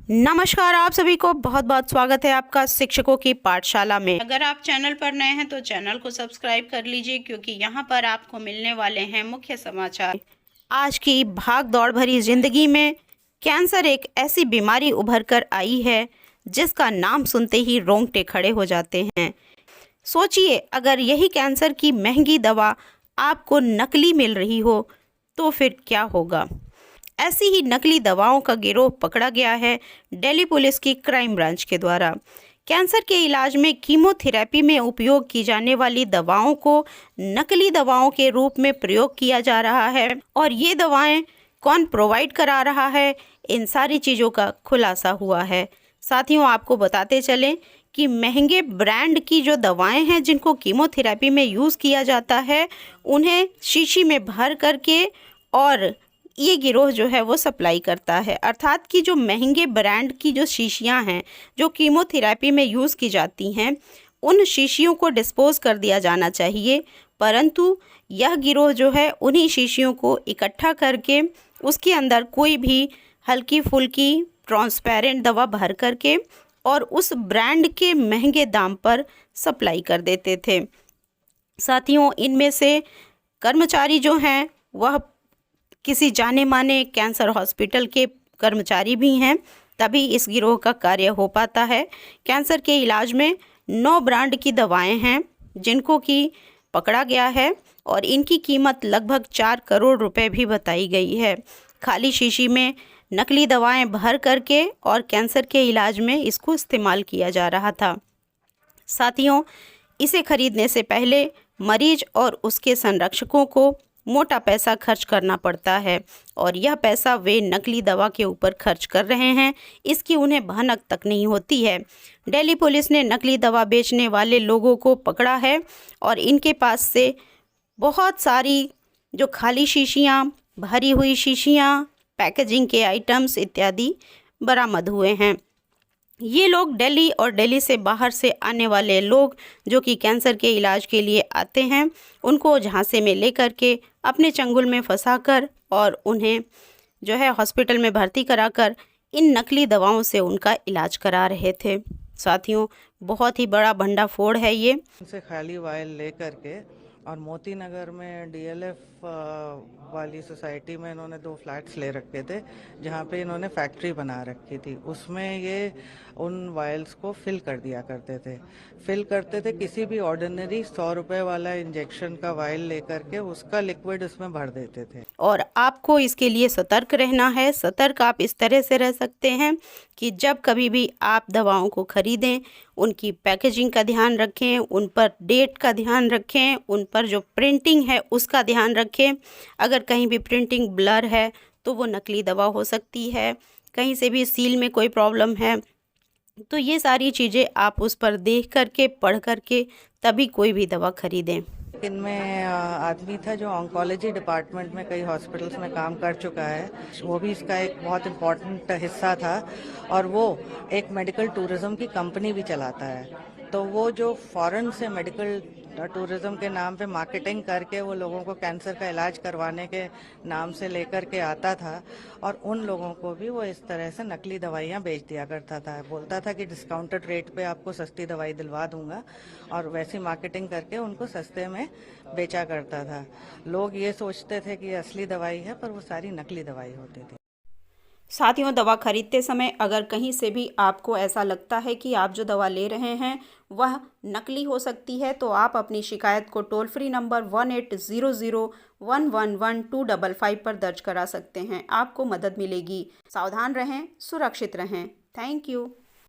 नमस्कार, आप सभी को बहुत बहुत स्वागत है आपका शिक्षकों की पाठशाला में। अगर आप चैनल पर नए हैं तो चैनल को सब्सक्राइब कर लीजिए, क्योंकि यहाँ पर आपको मिलने वाले हैं मुख्य समाचार। आज की भाग दौड़ भरी जिंदगी में कैंसर एक ऐसी बीमारी उभर कर आई है जिसका नाम सुनते ही रोंगटे खड़े हो जाते हैं। सोचिए, अगर यही कैंसर की महंगी दवा आपको नकली मिल रही हो तो फिर क्या होगा। ऐसी ही नकली दवाओं का गिरोह पकड़ा गया है दिल्ली पुलिस की क्राइम ब्रांच के द्वारा। कैंसर के इलाज में कीमोथेरेपी में उपयोग की जाने वाली दवाओं को नकली दवाओं के रूप में प्रयोग किया जा रहा है, और ये दवाएं कौन प्रोवाइड करा रहा है, इन सारी चीज़ों का खुलासा हुआ है। साथियों, आपको बताते चलें कि महंगे ब्रांड की जो दवाएं हैं जिनको कीमोथेरेपी में यूज़ किया जाता है, उन्हें शीशी में भर करके और ये गिरोह जो है वो सप्लाई करता है। अर्थात कि जो महंगे ब्रांड की जो शीशियां हैं जो कीमोथेरेपी में यूज़ की जाती हैं, उन शीशियों को डिस्पोज कर दिया जाना चाहिए, परंतु यह गिरोह जो है उन्हीं शीशियों को इकट्ठा करके उसके अंदर कोई भी हल्की फुल्की ट्रांसपेरेंट दवा भर करके और उस ब्रांड के महंगे दाम पर सप्लाई कर देते थे। साथियों, इनमें से कर्मचारी जो हैं वह किसी जाने माने कैंसर हॉस्पिटल के कर्मचारी भी हैं, तभी इस गिरोह का कार्य हो पाता है। कैंसर के इलाज में 9 ब्रांड की दवाएं हैं जिनको कि पकड़ा गया है, और इनकी कीमत लगभग 4 करोड़ रुपए भी बताई गई है। खाली शीशी में नकली दवाएं भर करके और कैंसर के इलाज में इसको इस्तेमाल किया जा रहा था। साथियों, इसे खरीदने से पहले मरीज और उसके संरक्षकों को मोटा पैसा खर्च करना पड़ता है, और यह पैसा वे नकली दवा के ऊपर खर्च कर रहे हैं, इसकी उन्हें भनक तक नहीं होती है। दिल्ली पुलिस ने नकली दवा बेचने वाले लोगों को पकड़ा है और इनके पास से बहुत सारी जो खाली शीशियाँ, भरी हुई शीशियाँ, पैकेजिंग के आइटम्स इत्यादि बरामद हुए हैं। ये लोग दिल्ली और दिल्ली से बाहर से आने वाले लोग जो कि कैंसर के इलाज के लिए आते हैं, उनको झांसे में लेकर के अपने चंगुल में फंसाकर और उन्हें जो है हॉस्पिटल में भर्ती कराकर इन नकली दवाओं से उनका इलाज करा रहे थे। साथियों, बहुत ही बड़ा भंडाफोड़ है ये। से खाली वायल ले करके और मोती नगर में डीएलएफ वाली सोसाइटी में इन्होंने 2 फ्लैट्स ले रखे थे जहाँ पे इन्होंने फैक्ट्री बना रखी थी। उसमें ये उन वायल्स को फिल कर दिया करते थे किसी भी ऑर्डिनरी 100 रुपए वाला इंजेक्शन का वायल लेकर के उसका लिक्विड उसमें भर देते थे। और आपको इसके लिए सतर्क रहना है। सतर्क आप इस तरह से रह सकते हैं कि जब कभी भी आप दवाओं को खरीदें, उनकी पैकेजिंग का ध्यान रखें, उन पर डेट का ध्यान रखें, उन पर जो प्रिंटिंग है उसका ध्यान रखें। अगर कहीं भी प्रिंटिंग ब्लर है तो वो नकली दवा हो सकती है, कहीं से भी सील में कोई प्रॉब्लम है तो ये सारी चीज़ें आप उस पर देख करके, पढ़ करके तभी कोई भी दवा खरीदें। इनमें आदमी था जो ऑन्कोलॉजी डिपार्टमेंट में कई हॉस्पिटल्स में काम कर चुका है, वो भी इसका एक बहुत इम्पोर्टेंट हिस्सा था, और वो एक मेडिकल टूरिज्म की कंपनी भी चलाता है। तो वो जो फॉरेन से मेडिकल टूरिज्म के नाम पे मार्केटिंग करके वो लोगों को कैंसर का इलाज करवाने के नाम से लेकर के आता था, और उन लोगों को भी वो इस तरह से नकली दवाइयाँ बेच दिया करता था। बोलता था कि डिस्काउंटेड रेट पे आपको सस्ती दवाई दिलवा दूंगा, और वैसी मार्केटिंग करके उनको सस्ते में बेचा करता था। लोग ये सोचते थे कि असली दवाई है, पर वो सारी नकली दवाई होती थी। साथियों, दवा खरीदते समय अगर कहीं से भी आपको ऐसा लगता है कि आप जो दवा ले रहे हैं वह नकली हो सकती है, तो आप अपनी शिकायत को टोल फ्री नंबर 1800111255 पर दर्ज करा सकते हैं। आपको मदद मिलेगी। सावधान रहें, सुरक्षित रहें। Thank you.